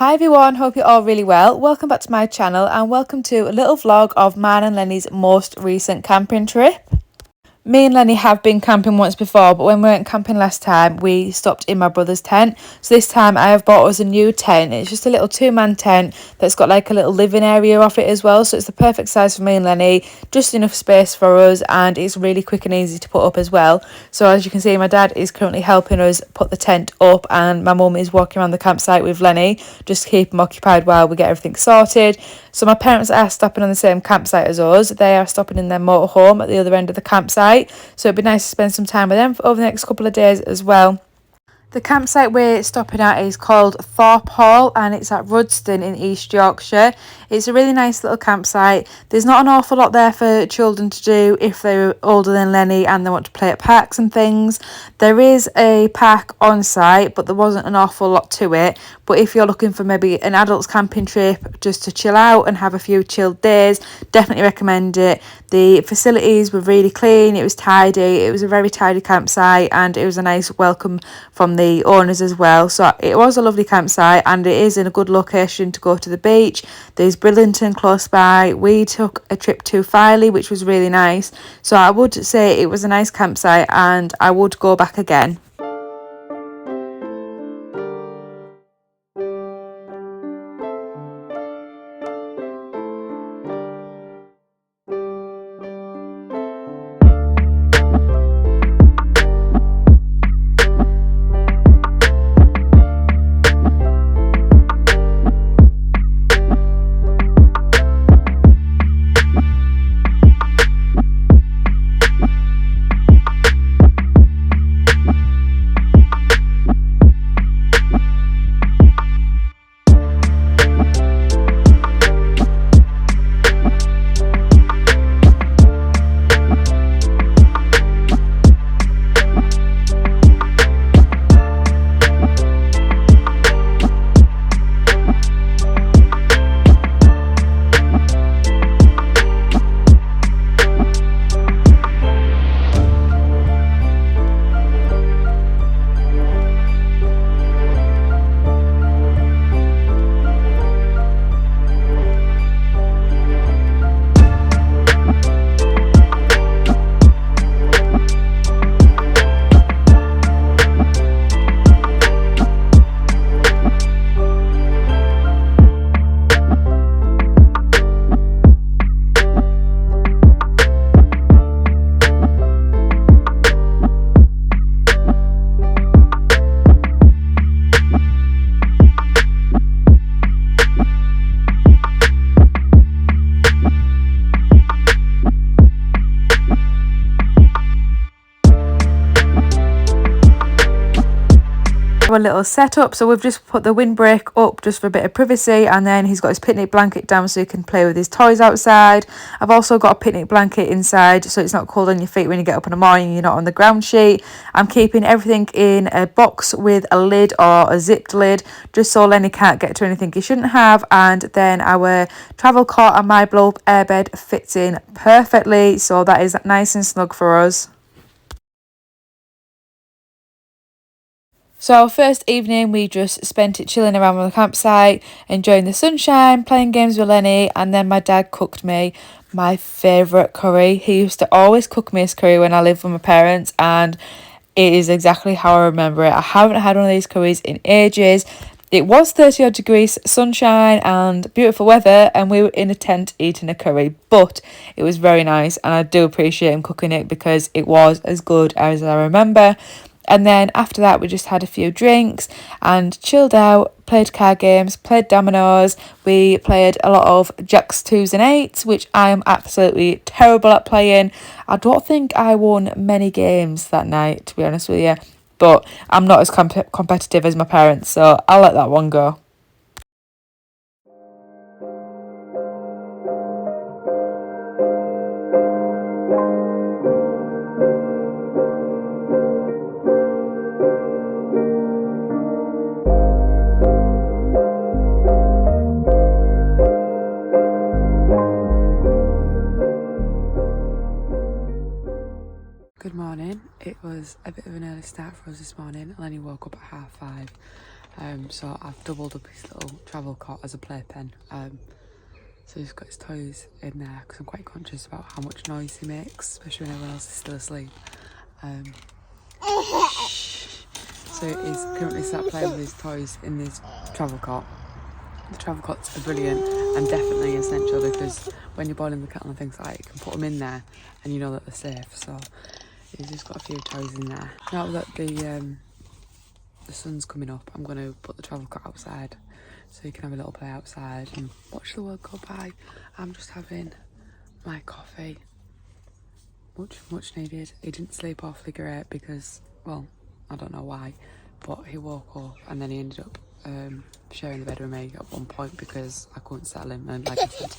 Hi everyone, hope you're all really well. Welcome back to my channel and welcome to a little vlog of mine and Lenny's most recent camping trip. Me and Lenny have been camping once before, but when we went camping last time, we stopped in my brother's tent. So this time I have bought us a new tent. It's just a little two-man tent that's got like a little living area off it as well. So it's the perfect size for me and Lenny, just enough space for us, and it's really quick and easy to put up as well. So as you can see, my dad is currently helping us put the tent up, and my mum is walking around the campsite with Lenny, just to keep him occupied while we get everything sorted. So my parents are stopping on the same campsite as us. They are stopping in their motorhome at the other end of the campsite. So it'd be nice to spend some time with them over the next couple of days as well. The campsite we're stopping at is called Thorpe Hall and it's at Rudston in East Yorkshire. It's a really nice little campsite. There's not an awful lot there for children to do if they're older than Lenny and they want to play at parks and things. There is a park on site, but there wasn't an awful lot to it. But if you're looking for maybe an adults camping trip just to chill out and have a few chilled days, definitely recommend it. The facilities were really clean, it was tidy, it was a very tidy campsite, and it was a nice welcome from the owners as well. So it was a lovely campsite and it is in a good location to go to the beach. There's Bridlington close by. We took a trip to Filey, which was really nice. So I would say it was a nice campsite and I would go back again. A little setup, so we've just put the windbreak up just for a bit of privacy, and then he's got his picnic blanket down so he can play with his toys outside. I've also got a picnic blanket inside so it's not cold on your feet when you get up in the morning, you're not on the ground sheet. I'm keeping everything in a box with a lid or a zipped lid just so Lenny can't get to anything he shouldn't have, and then our travel cot and my blow up airbed fits in perfectly, so that is nice and snug for us. So our first evening, we just spent it chilling around the campsite, enjoying the sunshine, playing games with Lenny, and then my dad cooked me my favourite curry. He used to always cook me his curry when I lived with my parents, and it is exactly how I remember it. I haven't had one of these curries in ages. It was 30 odd degrees, sunshine and beautiful weather, and we were in a tent eating a curry, but it was very nice and I do appreciate him cooking it because it was as good as I remember. And then after that, we just had a few drinks and chilled out, played card games, played dominoes. We played a lot of jacks, twos and eights, which I am absolutely terrible at playing. I don't think I won many games that night, to be honest with you. But I'm not as competitive as my parents, so I'll let that one go. Good morning. It was a bit of an early start for us this morning. Lenny woke up at 5:30 So I've doubled up his little travel cot as a playpen. So he's got his toys in there because I'm quite conscious about how much noise he makes, especially when everyone else is still asleep. So he's currently sat playing with his toys in this travel cot. The travel cots are brilliant and definitely essential because when you're boiling the kettle and things like that, you can put them in there and you know that they're safe. So he's just got a few toys in there. Now that the sun's coming up, I'm going to put the travel cot outside so you can have a little play outside and watch the world go by. I'm just having my coffee. Much needed. He didn't sleep awfully great because, well, I don't know why, but he woke up and then he ended up sharing the bed with me at one point because I couldn't settle him, and like I said,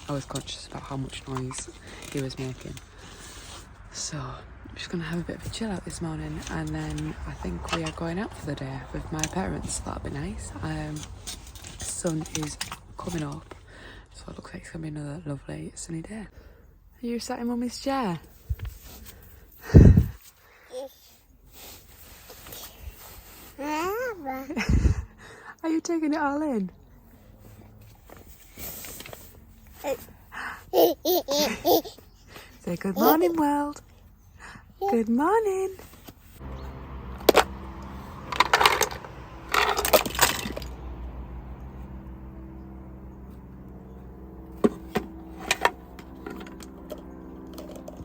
I was conscious about how much noise he was making. So I'm just going to have a bit of a chill out this morning, and then I think we are going out for the day with my parents. That'll be nice. The sun is coming up, so it looks like it's going to be another lovely sunny day. Are you sat in Mummy's chair? Are you taking it all in? Say good morning, world. Good morning.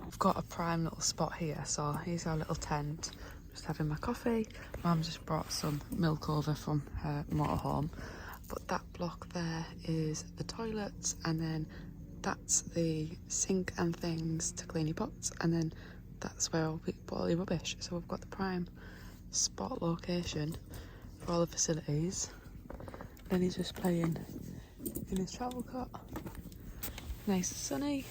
I've got a prime little spot here, so here's our little tent. Just having my coffee. Mum just brought some milk over from her motorhome, but that block there is the toilets, and then that's the sink and things to clean your pots, and then that's where we put all your rubbish. So we've got the prime spot location for all the facilities. Then he's just playing in his travel cot. Nice and sunny.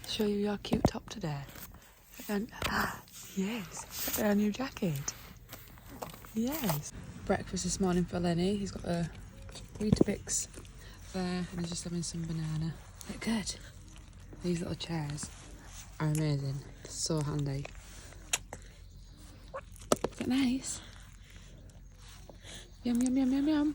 Show you your cute top today. And yes, our new jacket. Yes. Breakfast this morning for Lenny. He's got the Weetabix there, and he's just having some banana. Look good. These little chairs are amazing. They're so handy. Is that nice? Yum yum yum yum yum.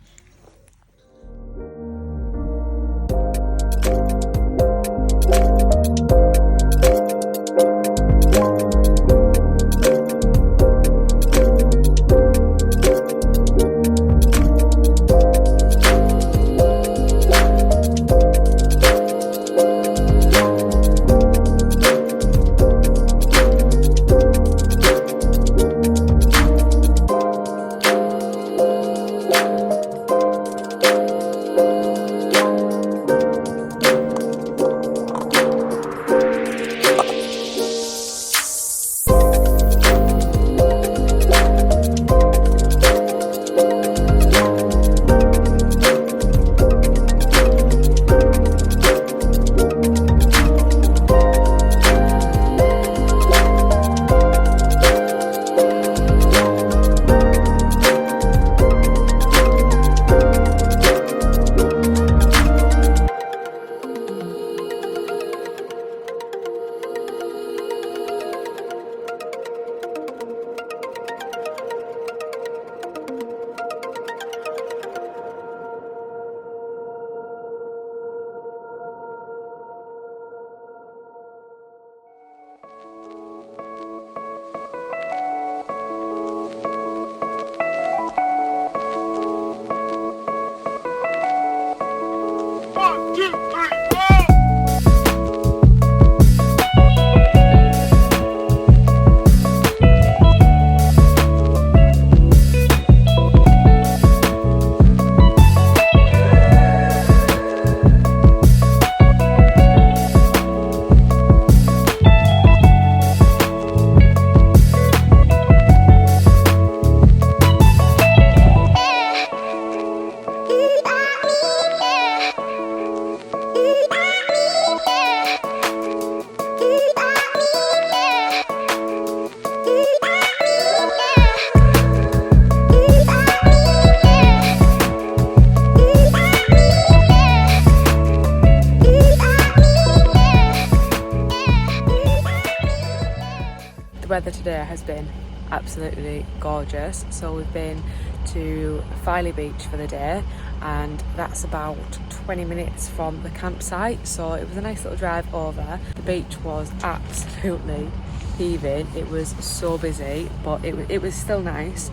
The weather today has been absolutely gorgeous. So we've been to Filey beach for the day, and that's about 20 minutes from the campsite, so it was a nice little drive over. The beach was absolutely heaving. It was so busy, but it was still nice.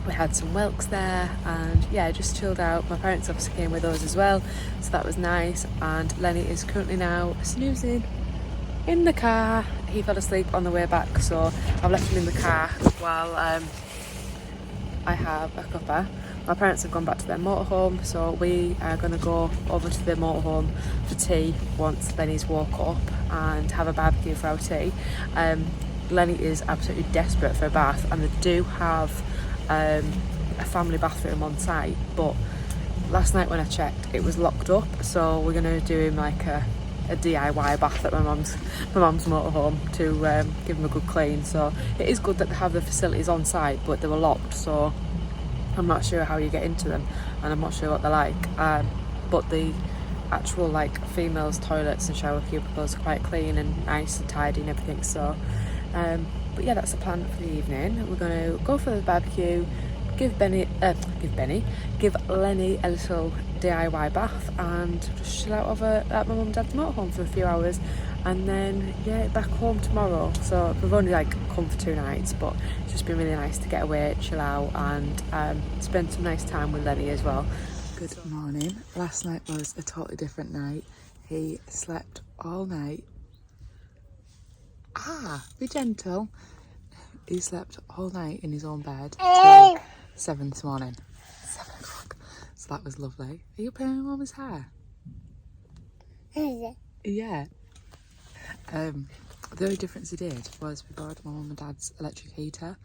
We had some whelks there, and yeah, just chilled out. My parents obviously came with us as well, so that was nice. And Lenny is currently now snoozing in the car. He fell asleep on the way back, so I've left him in the car while I have a cuppa. My parents have gone back to their motorhome, so we are going to go over to the motorhome for tea once Lenny's woke up and have a barbecue for our tea. Lenny is absolutely desperate for a bath, and they do have a family bathroom on site, but last night when I checked it was locked up, so we're going to do him like a DIY bath at my mum's motorhome to give him a good clean. So it is good that they have the facilities on site, but they were locked, so I'm not sure how you get into them, and I'm not sure what they're like. But the actual like females' toilets and shower cubicles are quite clean and nice and tidy and everything. So but yeah, that's the plan for the evening. We're going to go for the barbecue, give Lenny a little DIY bath, and just chill out over at my mum and dad's motorhome for a few hours, and then yeah, back home tomorrow. So we've only like come for 2 nights, but it's just been really nice to get away, chill out, and spend some nice time with Lenny as well. Good morning. Last night was a totally different night. He slept all night. Be gentle. He slept all night in his own bed till 7 this morning. 7 o'clock. So that was lovely. Are you playing with Mum's hair? Yeah. The only difference he did was we borrowed my mum and dad's electric heater,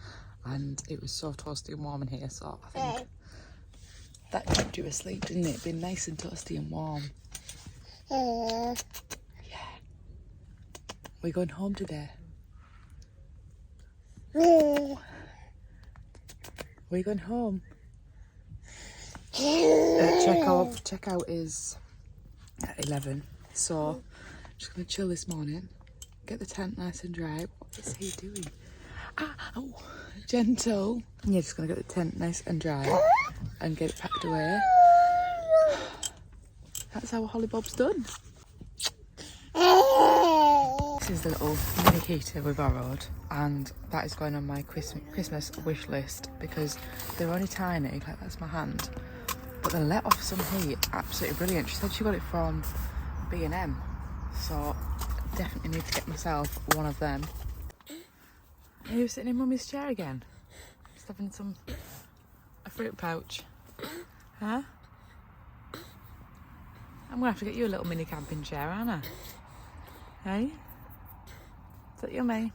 and it was so toasty and warm in here, so I think that kept you asleep, didn't it? Been nice and toasty and warm. Yeah. We're going home today. We're going home. Checkout is at 11, so I'm just going to chill this morning, get the tent nice and dry. What is he doing? Gentle. Yeah, just going to get the tent nice and dry and get it packed away. That's how Holly Bob's done. This is the little mini heater we borrowed, and that is going on my Christmas wish list because they're only tiny, like that's my hand, but they let off some heat. Absolutely brilliant. She said she got it from B&M, so definitely need to get myself one of them. Are you sitting in Mummy's chair again? Just having a fruit pouch? Huh? I'm gonna have to get you a little mini camping chair, aren't I? Hey? Is that yummy?